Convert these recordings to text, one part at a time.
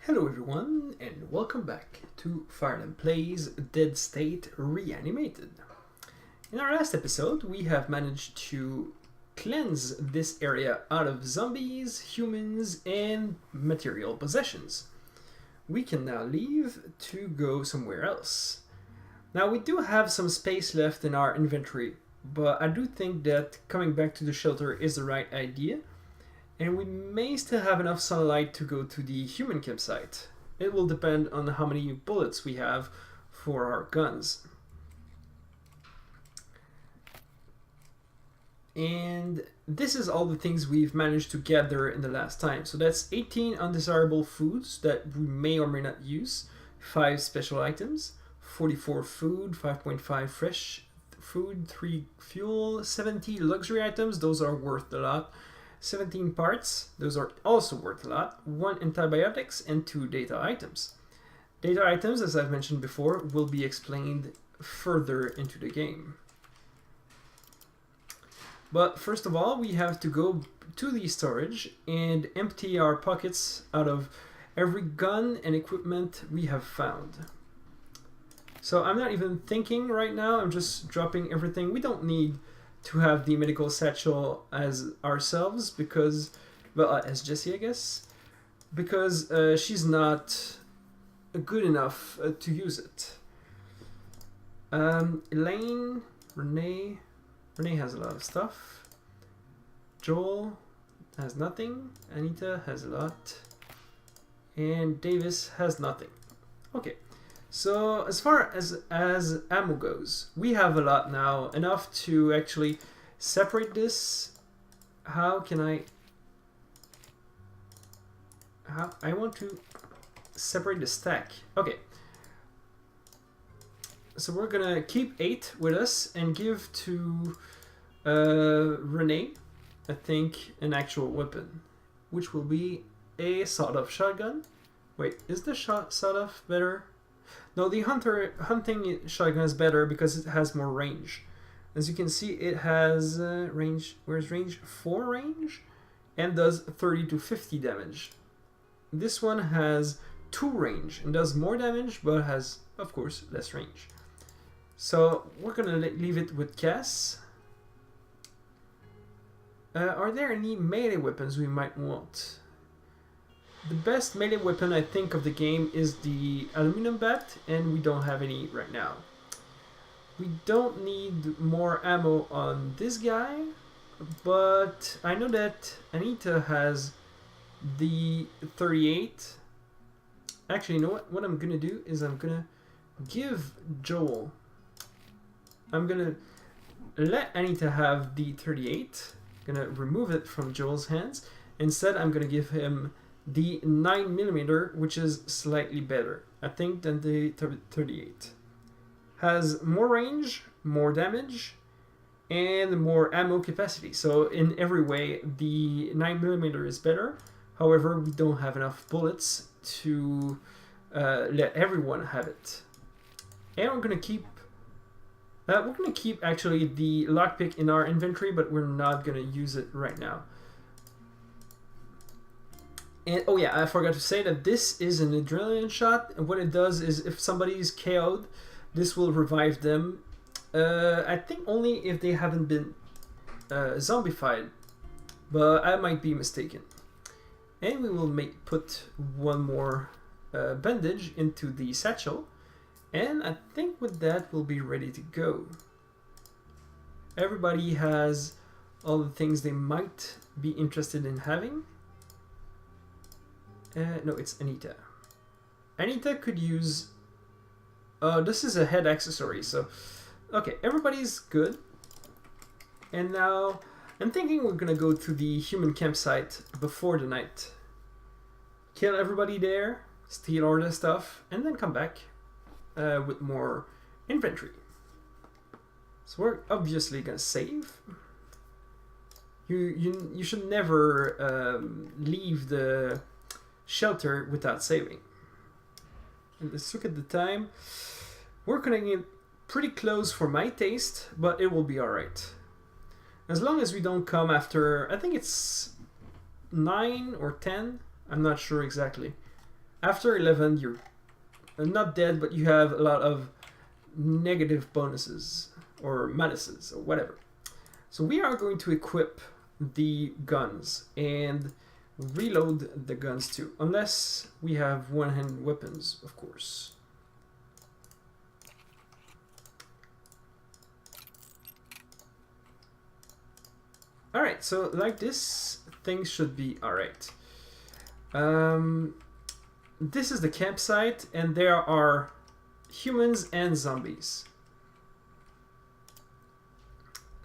Hello everyone, and welcome back to Firethem Plays Dead State Reanimated. In our last episode, we have managed to cleanse this area out of zombies, humans, and material possessions. We can now leave to go somewhere else. Now, we do have some space left in our inventory, but I do think that coming back to the shelter is the right idea. And we may still have enough sunlight to go to the human campsite. It will depend on how many bullets we have for our guns. And this is all the things we've managed to gather in the last time. So that's 18 undesirable foods that we may or may not use, 5 special items, 44 food, 5.5 fresh food, 3 fuel, 70 luxury items, those are worth a lot. 17 parts, those are also worth a lot, 1 antibiotics, and 2 data items. Data items, as I've mentioned before, will be explained further into the game. But first of all, we have to go to the storage and empty our pockets out of every gun and equipment we have found. So I'm not even thinking right now, I'm just dropping everything. We don't need to have the medical satchel as ourselves because, well, as Jessie, I guess, because she's not good enough to use it. Elaine, Renee has a lot of stuff. Joel has nothing. Anita has a lot. And Davis has nothing. Okay. So as far as ammo goes, we have a lot now, enough to actually separate this. How can I want to separate the stack. Okay. So we're gonna keep 8 with us and give to Renee, I think, an actual weapon, which will be a sawed-off shotgun. Wait, is the sawed-off better? No, the hunting shotgun is better because it has more range. As you can see, it has range. Where's range? 4 range, and does 30 to 50 damage. This one has 2 range and does more damage, but has, of course, less range. So we're gonna leave it with Cass. Are there any melee weapons we might want? The best melee weapon I think of the game is the aluminum bat, and we don't have any right now. We don't need more ammo on this guy, but I know that Anita has the 38. Actually, you know what? What I'm gonna do is I'm gonna give Joel. I'm gonna let Anita have the 38. I'm gonna remove it from Joel's hands. Instead, I'm gonna give him the 9mm, which is slightly better, I think, than the 38. Has more range, more damage, and more ammo capacity. So in every way, the 9mm is better. However, we don't have enough bullets to let everyone have it. And we're gonna keep actually the lockpick in our inventory, but we're not gonna use it right now. And oh yeah, I forgot to say that this is an adrenaline shot, and what it does is if somebody's KO'd, this will revive them. I think only if they haven't been zombified, but I might be mistaken. And we will put one more bandage into the satchel, and I think with that we'll be ready to go. Everybody has all the things they might be interested in having. No, it's Anita. Anita could use... this is a head accessory, so... Okay, everybody's good. And now, I'm thinking we're gonna go to the human campsite before the night. Kill everybody there, steal all the stuff, and then come back with more inventory. So we're obviously gonna save. You should never leave the shelter without saving. And let's look at the time. We're cutting it pretty close for my taste, but it will be alright. As long as we don't come after, I think it's 9 or 10, I'm not sure exactly. After 11, you're not dead, but you have a lot of negative bonuses or minuses or whatever. So we are going to equip the guns and reload the guns too, unless we have one-hand weapons, of course. Alright, so like this, things should be alright. This is the campsite, and there are humans and zombies.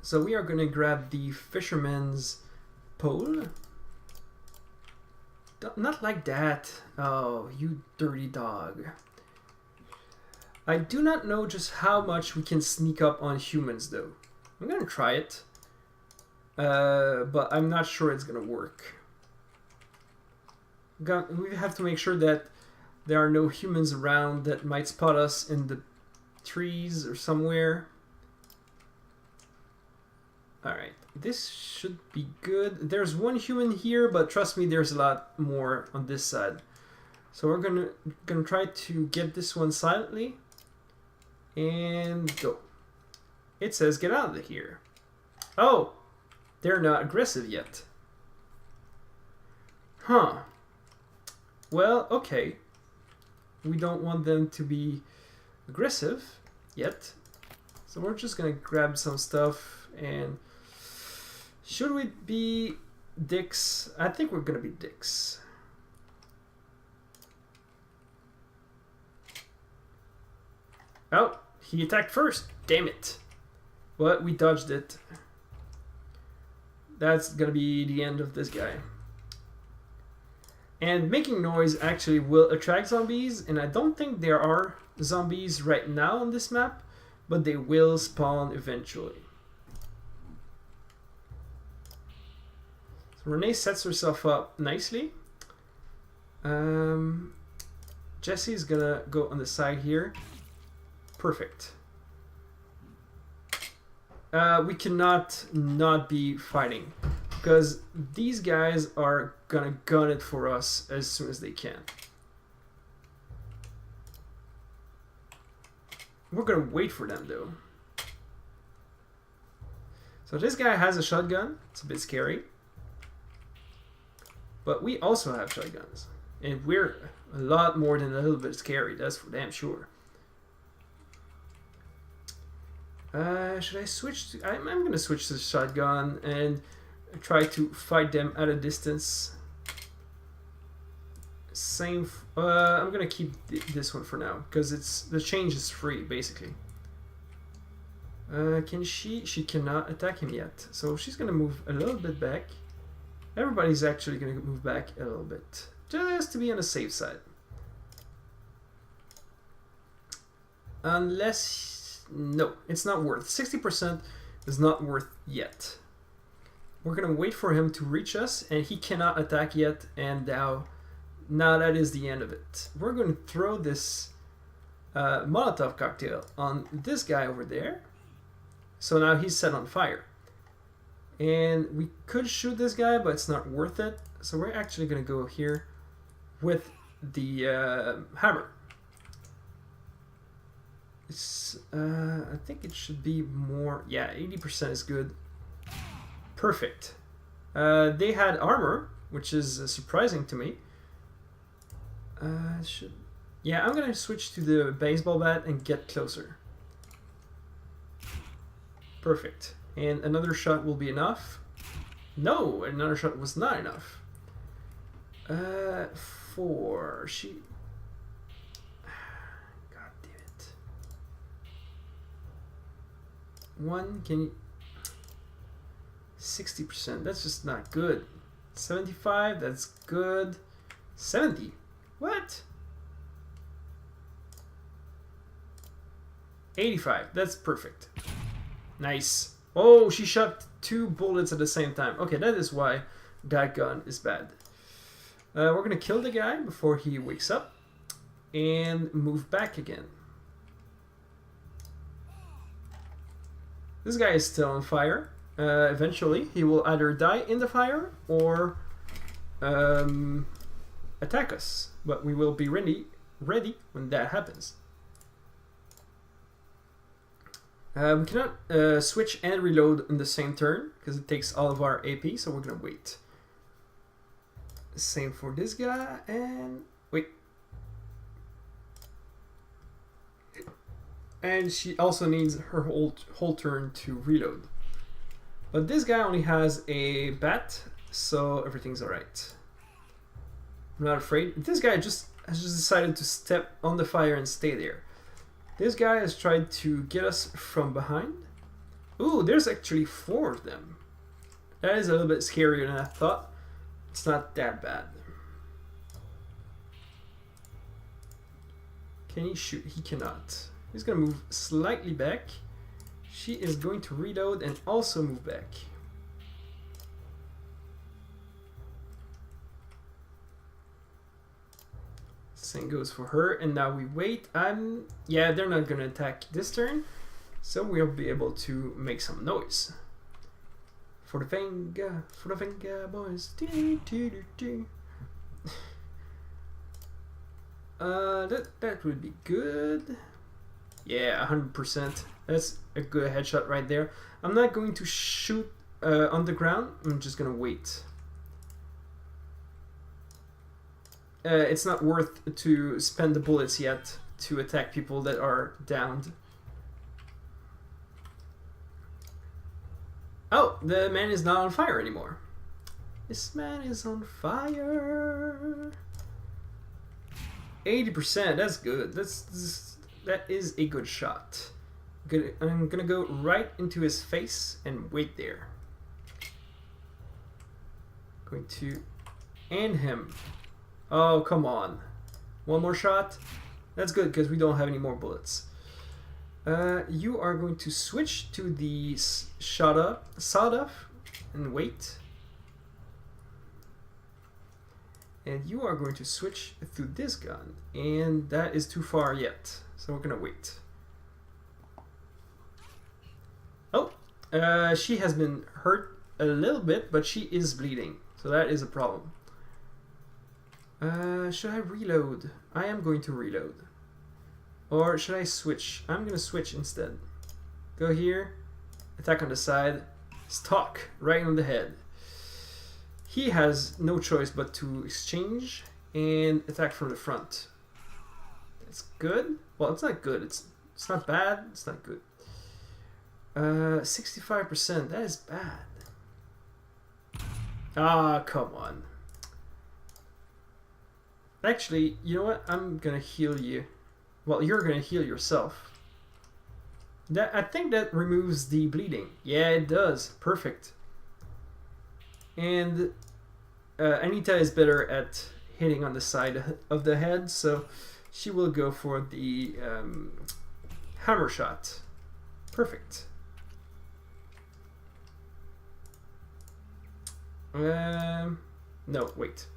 So we are going to grab the fisherman's pole. Not like that. Oh, you dirty dog. I do not know just how much we can sneak up on humans, though. I'm going to try it. But I'm not sure it's going to work. We have to make sure that there are no humans around that might spot us in the trees or somewhere. Alright, this should be good. There's one human here, but trust me, there's a lot more on this side. So we're gonna try to get this one silently and go. It says get out of here. Oh, they're not aggressive yet. Huh. Well, okay. We don't want them to be aggressive yet. So we're just gonna grab some stuff and... Should we be dicks? I think we're gonna be dicks. Oh, he attacked first. Damn it. But we dodged it. That's gonna be the end of this guy. And making noise actually will attract zombies, and I don't think there are zombies right now on this map, but they will spawn eventually. So Renee sets herself up nicely. Jesse's gonna go on the side here. Perfect. We cannot not be fighting, because these guys are gonna gun it for us as soon as they can. We're gonna wait for them though. So this guy has a shotgun. It's a bit scary. But we also have shotguns. And we're a lot more than a little bit scary, that's for damn sure. Should I switch to... I'm gonna switch to the shotgun and try to fight them at a distance. Same... I'm gonna keep this one for now, because it's the change is free, basically. Can she... She cannot attack him yet, so she's gonna move a little bit back. Everybody's actually gonna move back a little bit, just to be on the safe side. Unless... No, it's not worth. 60% is not worth yet. We're gonna wait for him to reach us, and he cannot attack yet, and now that is the end of it. We're gonna throw this Molotov cocktail on this guy over there. So now he's set on fire. And we could shoot this guy, but it's not worth it. So we're actually gonna go here with the hammer. It's, I think it should be more. Yeah, 80% is good. Perfect. They had armor, which is surprising to me. Yeah, I'm gonna switch to the baseball bat and get closer. Perfect. And another shot will be enough. No, another shot was not enough. 4. She... God damn it. 1, can you... 60%, that's just not good. 75, that's good. 70, what? 85, that's perfect. Nice. Oh, she shot 2 bullets at the same time. Okay, that is why that gun is bad. We're gonna kill the guy before he wakes up and move back again. This guy is still on fire. Eventually, he will either die in the fire or attack us. But we will be ready when that happens. We cannot switch and reload in the same turn because it takes all of our AP, so we're gonna wait. Same for this guy, and wait. And she also needs her whole turn to reload. But this guy only has a bat, so everything's alright. I'm not afraid. This guy has just decided to step on the fire and stay there. This guy has tried to get us from behind. Ooh, there's actually 4 of them. That is a little bit scarier than I thought. It's not that bad. Can he shoot? He cannot. He's gonna move slightly back. She is going to reload and also move back. Same goes for her, and now we wait. Yeah, they're not gonna attack this turn, so we'll be able to make some noise. For the Venga boys. That would be good. Yeah, 100%. That's a good headshot right there. I'm not going to shoot on the ground. I'm just gonna wait. It's not worth to spend the bullets yet to attack people that are downed. Oh, the man is not on fire anymore. This man is on fire. 80%, that's good. That is a good shot. I'm gonna go right into his face and wait there. Going to end him. Oh, come on. One more shot. That's good because we don't have any more bullets. You are going to switch to the sawed-off and wait. And you are going to switch to this gun. And that is too far yet. So we're going to wait. Oh, she has been hurt a little bit, but she is bleeding. So that is a problem. Should I reload? I am going to reload. Or should I switch? I'm going to switch instead. Go here, attack on the side, stock right on the head. He has no choice but to exchange and attack from the front. That's good. Well, it's not good. It's not bad. It's not good. 65%. That is bad. Ah, come on. Actually, you know what? I'm gonna heal you. Well, you're gonna heal yourself. I think that removes the bleeding. Yeah, it does. Perfect. And Anita is better at hitting on the side of the head, so she will go for the hammer shot. Perfect. No, wait.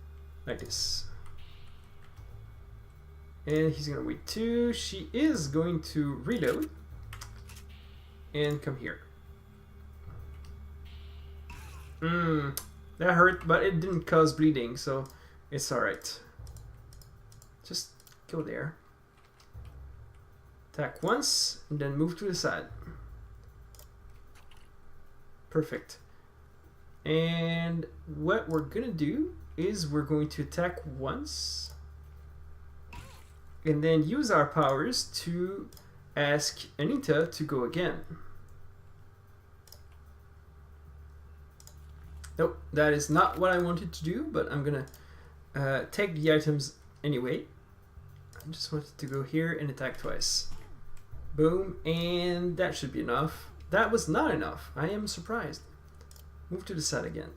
Like this. And he's gonna wait too. She is going to reload and come here. That hurt, but it didn't cause bleeding, so it's alright. Just go there. Attack once, and then move to the side. Perfect. And what we're gonna do is we're going to attack once and then use our powers to ask Anita to go again. Nope, that is not what I wanted to do, but I'm gonna take the items anyway. I just wanted to go here and attack twice. Boom, and that should be enough. That was not enough. I am surprised. Move to the side again.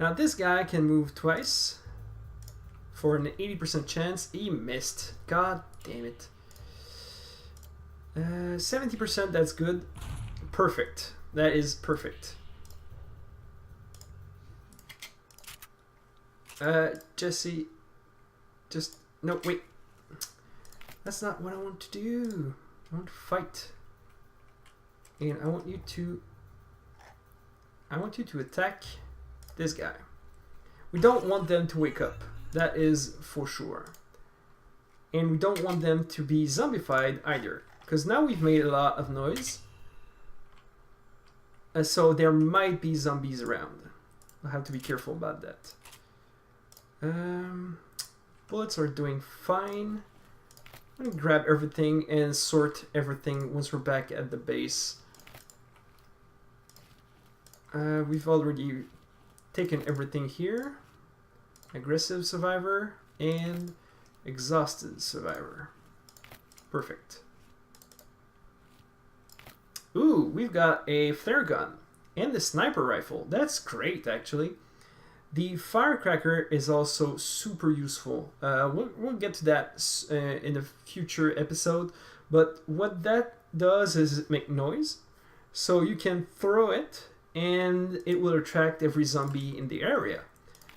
Now this guy can move twice for an 80% chance. He missed. God damn it. 70%, that's good. Perfect. That is perfect. Jesse, just, no, wait. That's not what I want to do. I want to fight. And I want you to attack this guy. We don't want them to wake up. That is for sure. And we don't want them to be zombified either, because now we've made a lot of noise. So there might be zombies around. I'll have to be careful about that. Bullets are doing fine. I'm gonna grab everything and sort everything once we're back at the base. We've already taken everything here. Aggressive survivor and exhausted survivor. Perfect. Ooh, we've got a flare gun and the sniper rifle. That's great, actually. The firecracker is also super useful. We'll get to that in a future episode. But what that does is make noise. So you can throw it and it will attract every zombie in the area.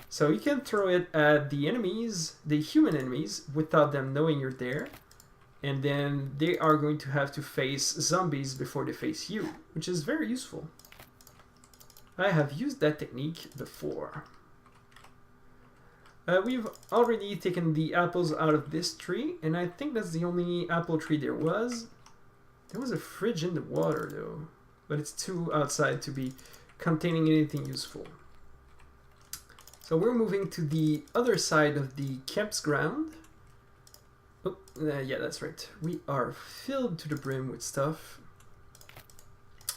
So you can throw it at the enemies, the human enemies, without them knowing you're there. And then they are going to have to face zombies before they face you, which is very useful. I have used that technique before. We've already taken the apples out of this tree, and I think that's the only apple tree there was. There was a fridge in the water though, but it's too outside to be containing anything useful. So we're moving to the other side of the campground. Oh, yeah, that's right. We are filled to the brim with stuff.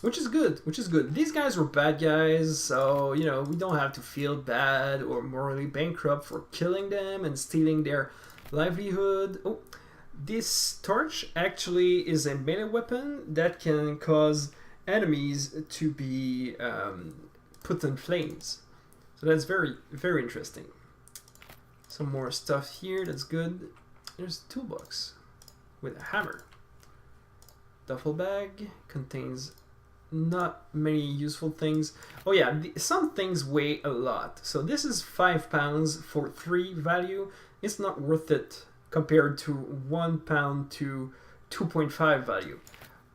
Which is good, which is good. These guys were bad guys, so, you know, we don't have to feel bad or morally bankrupt for killing them and stealing their livelihood. Oh, this torch actually is a melee weapon that can cause enemies to be put in flames. So that's very, very interesting. Some more stuff here, that's good. There's a toolbox with a hammer. Duffel bag contains not many useful things. Oh yeah, some things weigh a lot. So this is 5 pounds for 3 value. It's not worth it compared to 1 pound to 2.5 value.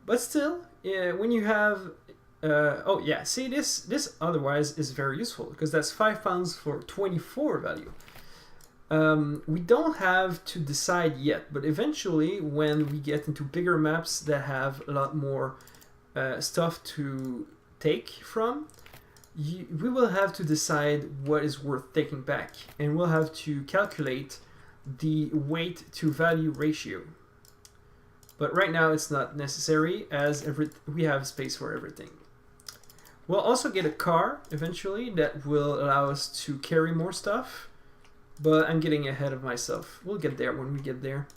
But still, when you have oh yeah, see this otherwise is very useful because that's 5 pounds for 24 value. We don't have to decide yet, but eventually when we get into bigger maps that have a lot more stuff to take from, we will have to decide what is worth taking back, and we'll have to calculate the weight to value ratio. But right now it's not necessary as we have space for everything. We'll also get a car eventually that will allow us to carry more stuff, but I'm getting ahead of myself. We'll get there when we get there.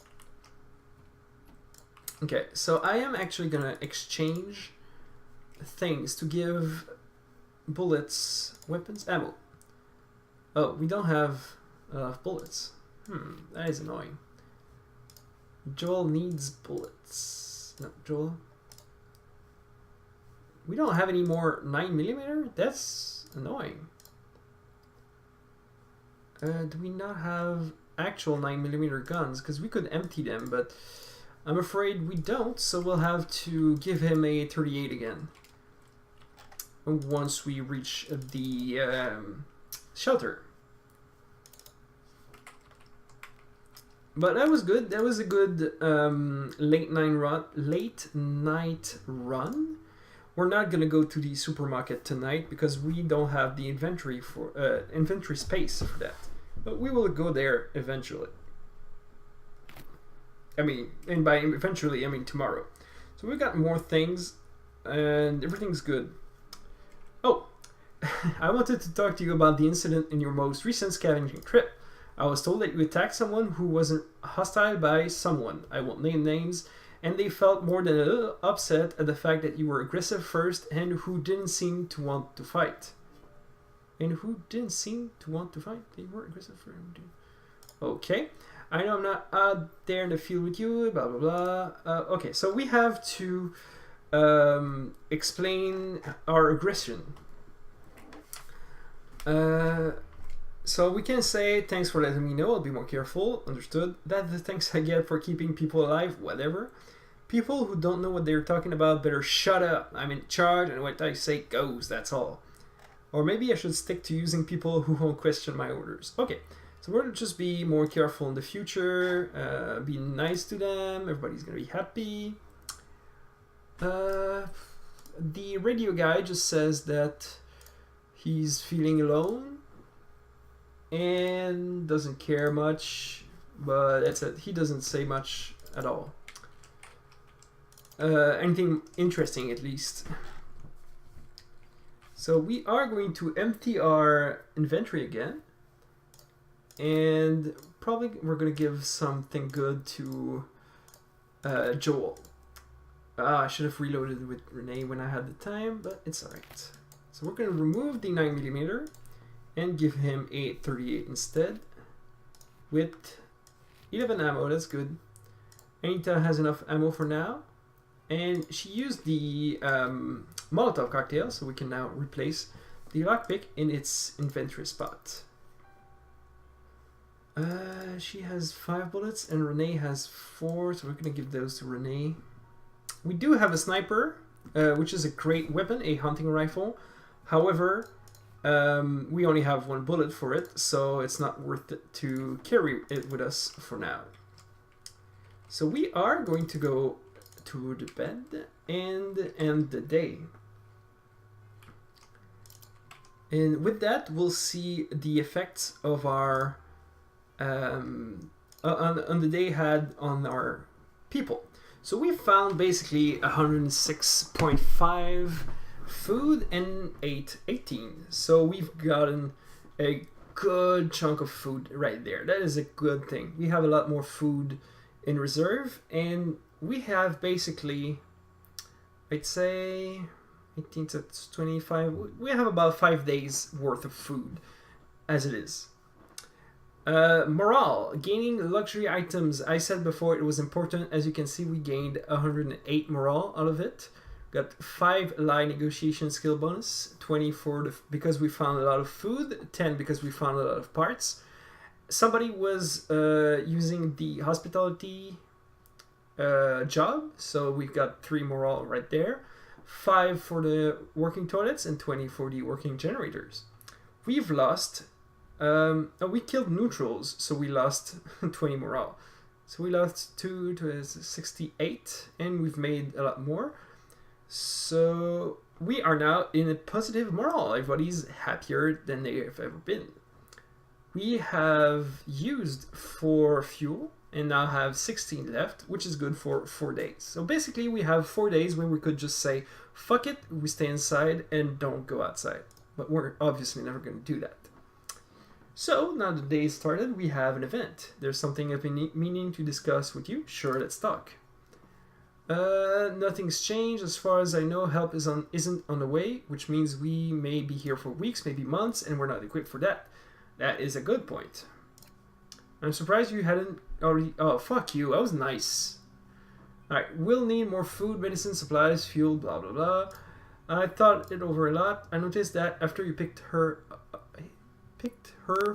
Okay, so I am actually gonna exchange things to give bullets, weapons, ammo. Oh, we don't have bullets. That is annoying. Joel needs bullets. No, Joel. We don't have any more 9mm? That's annoying. Do we not have actual 9mm guns? Because we could empty them, but I'm afraid we don't, so we'll have to give him a 38 again. Once we reach the shelter. But that was good. That was a good late night run. We're not gonna go to the supermarket tonight because we don't have the inventory space for that. But we will go there eventually. I mean, and by eventually I mean tomorrow. So we got more things, and everything's good. Oh, I wanted to talk to you about the incident in your most recent scavenging trip. I was told that you attacked someone who wasn't hostile by someone. I won't name names. And they felt more than a little upset at the fact that you were aggressive first and who didn't seem to want to fight. And who didn't seem to want to fight? They were aggressive first. Okay. I know I'm not out there in the field with you, blah, blah, blah. Okay, so we have to explain our aggression. So we can say, thanks for letting me know, I'll be more careful, understood. That's the thanks I get for keeping people alive, whatever. People who don't know what they're talking about better shut up. I'm in charge and what I say goes, that's all. Or maybe I should stick to using people who won't question my orders. Okay, So we'll just be more careful in the future, be nice to them, everybody's gonna be happy. The radio guy just says that he's feeling alone and doesn't care much, but that's it. He doesn't say much at all. Anything interesting at least. So we are going to empty our inventory again. And probably we're going to give something good to Joel. I should have reloaded with Renee when I had the time, but it's alright. So we're going to remove the 9mm and give him a 38 instead. With 11 ammo, that's good. Anita has enough ammo for now. And she used the Molotov cocktail, so we can now replace the lockpick in its inventory spot. She has 5 bullets and Renee has 4, so we're gonna give those to Renee. We do have a sniper, which is a great weapon, a hunting rifle. However, we only have 1 bullet for it, so it's not worth it to carry it with us for now. So we are going to go to the bed and end the day. And with that, we'll see the effects of our on the day had on our people. So we found basically 106.5 food and 18. So we've gotten a good chunk of food right there. That is a good thing. We have a lot more food in reserve, and we have basically, I'd say 18 to 25, we have about 5 days worth of food as it is. Morale, gaining luxury items. I said before it was important. As you can see, we gained 108 morale out of it. Got 5 lie negotiation skill bonus, 20 for because we found a lot of food, 10 because we found a lot of parts. Somebody was using the hospitality job, so we've got 3 morale right there. 5 for the working toilets and 20 for the working generators. We've lost. We killed neutrals, so we lost 20 morale. So we lost 2 to 68, and we've made a lot more. So we are now in a positive morale. Everybody's happier than they have ever been. We have used 4 fuel and now have 16 left, which is good for 4 days. So basically we have 4 days where we could just say, fuck it, we stay inside and don't go outside. But we're obviously never going to do that. So now the day started, we have an event. There's something I've been meaning to discuss with you. Sure, let's talk. Nothing's changed. As far as I know, help isn't on the way, which means we may be here for weeks, maybe months, and we're not equipped for that. That is a good point. I'm surprised you hadn't already... Oh, fuck you. That was nice. Alright, we'll need more food, medicine, supplies, fuel, blah, blah, blah. I thought it over a lot. I noticed that after you picked her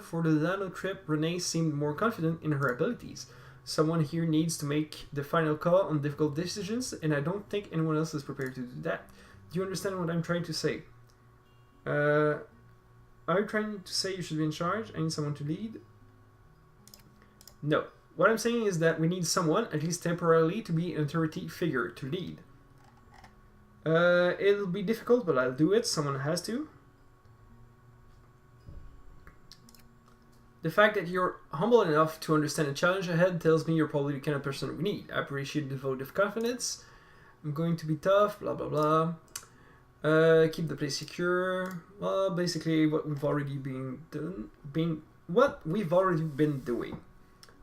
for the Lano trip, Renee seemed more confident in her abilities. Someone here needs to make the final call on difficult decisions, and I don't think anyone else is prepared to do that. Do you understand what I'm trying to say? Are you trying to say you should be in charge? I need someone to lead? No. What I'm saying is that we need someone, at least temporarily, to be an authority figure to lead. It'll be difficult, but I'll do it. Someone has to. The fact that you're humble enough to understand the challenge ahead tells me you're probably the kind of person we need. I appreciate the vote of confidence. I'm going to be tough, blah, blah, blah. Keep the place secure. Well, basically what we've already been doing.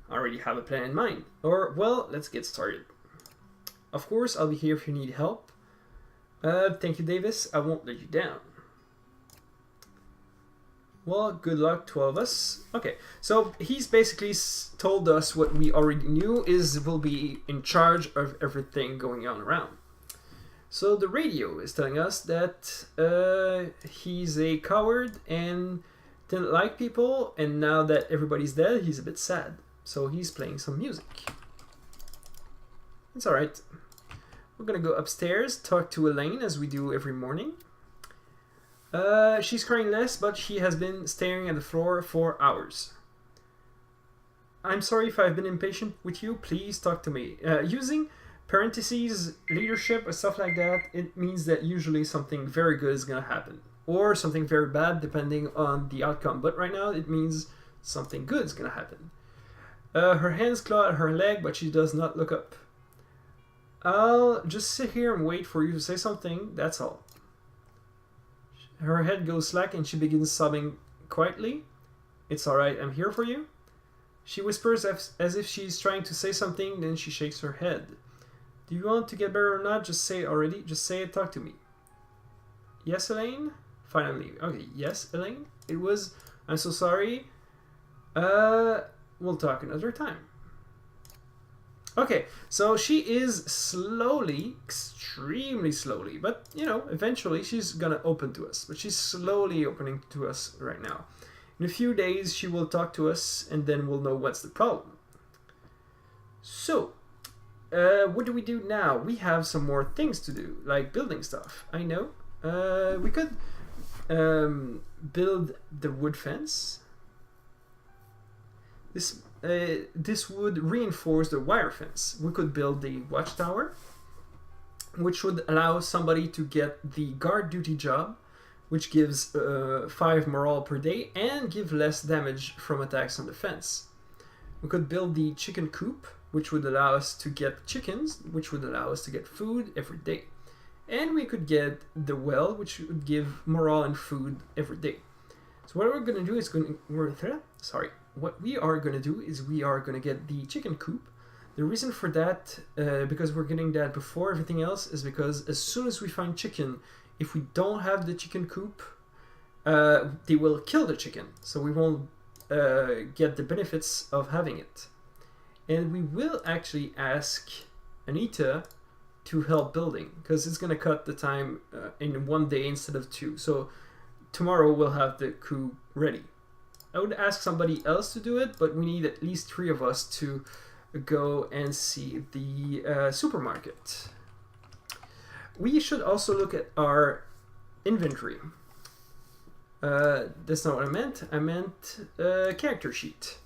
I already have a plan in mind. Or, well, let's get started. Of course, I'll be here if you need help. Thank you, Davis. I won't let you down. Well, good luck to all of us. Okay, so he's basically told us what we already knew, is we'll be in charge of everything going on around. So the radio is telling us that he's a coward and didn't like people, and now that everybody's dead, he's a bit sad. So he's playing some music. It's alright. We're gonna go upstairs, talk to Elaine as we do every morning. She's crying less, but she has been staring at the floor for hours. I'm sorry if I've been impatient with you. Please talk to me. Using parentheses, leadership, or stuff like that, it means that usually something very good is going to happen. Or something very bad, depending on the outcome. But right now, it means something good is going to happen. Her hands claw at her leg, but she does not look up. I'll just sit here and wait for you to say something, that's all. Her head goes slack and she begins sobbing quietly. It's alright, I'm here for you. She whispers as if she's trying to say something, then she shakes her head. Do you want to get better or not? Just say it already. Just say it, talk to me. Yes, Elaine? Finally. Okay, yes, Elaine? It was... I'm so sorry. We'll talk another time. Okay, so she is slowly, extremely slowly, but, you know, eventually she's gonna open to us. But she's slowly opening to us right now. In a few days, she will talk to us, and then we'll know what's the problem. So, what do we do now? We have some more things to do, like building stuff. I know. We could build the wood fence. This would reinforce the wire fence. We could build the watchtower, which would allow somebody to get the guard duty job, which gives 5 morale per day and give less damage from attacks on the fence. We could build the chicken coop, which would allow us to get chickens, which would allow us to get food every day. And we could get the well, which would give morale and food every day. So what we're going to do is what we are going to do is we are going to get the chicken coop. The reason for that, because we're getting that before everything else, is because as soon as we find chicken, if we don't have the chicken coop, they will kill the chicken. So we won't get the benefits of having it. And we will actually ask Anita to help building, because it's going to cut the time in 1 day instead of 2. So tomorrow we'll have the coop ready. I would ask somebody else to do it, but we need at least 3 of us to go and see the supermarket. We should also look at our inventory. That's not what I meant. I meant character sheet.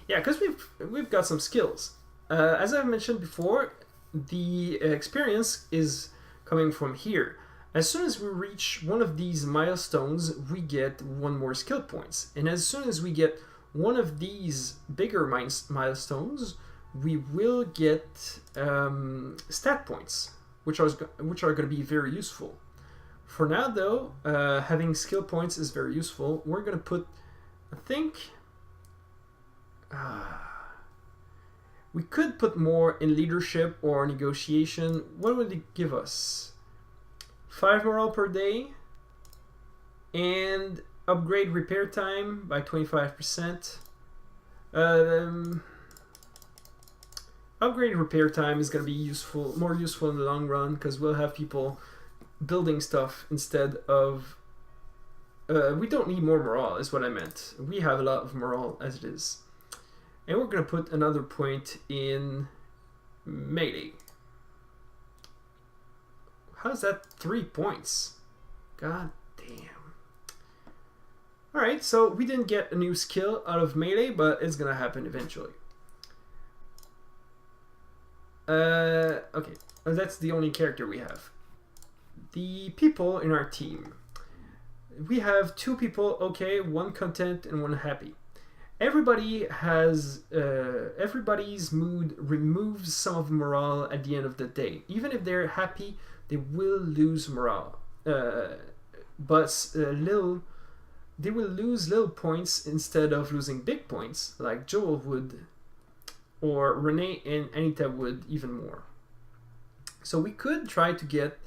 Yeah, because we've got some skills. As I've mentioned before, the experience is coming from here. As soon as we reach one of these milestones, we get 1 more skill points. And as soon as we get one of these bigger milestones, we will get stat points, which are going to be very useful. For now, though, having skill points is very useful. We're going to put, I think, we could put more in leadership or negotiation. What would it give us? 5 morale per day, and upgrade repair time by 25%. Upgrade repair time is going to be more useful in the long run, because we'll have people building stuff instead of... we don't need more morale, is what I meant. We have a lot of morale as it is. And we're going to put another point in melee. How's that 3 points? God damn. Alright, so we didn't get a new skill out of melee, but it's gonna happen eventually. Okay, that's the only character we have. The people in our team. We have 2 people, okay, 1 content and 1 happy. Everybody has, everybody's mood removes some of morale at the end of the day. Even if they're happy, they will lose morale. But they will lose little points instead of losing big points, like Joel would, or Renee and Anita would even more. So we could try to get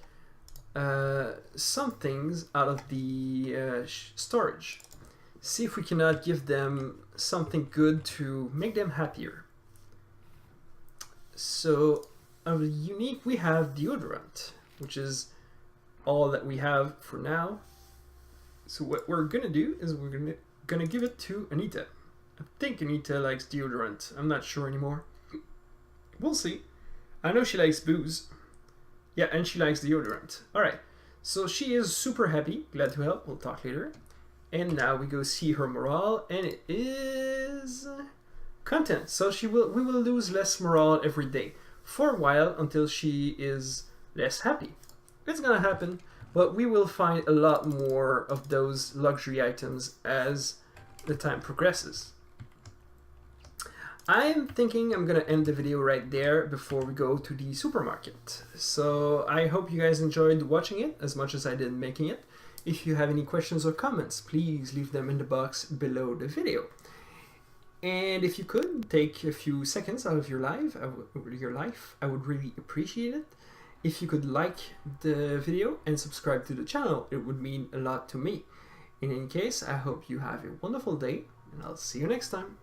some things out of the storage. See if we cannot give them something good to make them happier. So, of the unique, we have deodorant, which is all that we have for now. So what we're gonna do is we're gonna give it to Anita. I think Anita likes deodorant. I'm not sure anymore. We'll see. I know she likes booze. Yeah, and she likes deodorant. Alright, so she is super happy. Glad to help. We'll talk later. And now we go see her morale, and it is content. So we will lose less morale every day for a while until she is less happy. It's gonna happen, but we will find a lot more of those luxury items as the time progresses. I'm thinking I'm gonna end the video right there before we go to the supermarket. So I hope you guys enjoyed watching it as much as I did making it. If you have any questions or comments, please leave them in the box below the video. And if you could take a few seconds out of your life, I would really appreciate it. If you could like the video and subscribe to the channel, it would mean a lot to me. In any case, I hope you have a wonderful day, and I'll see you next time.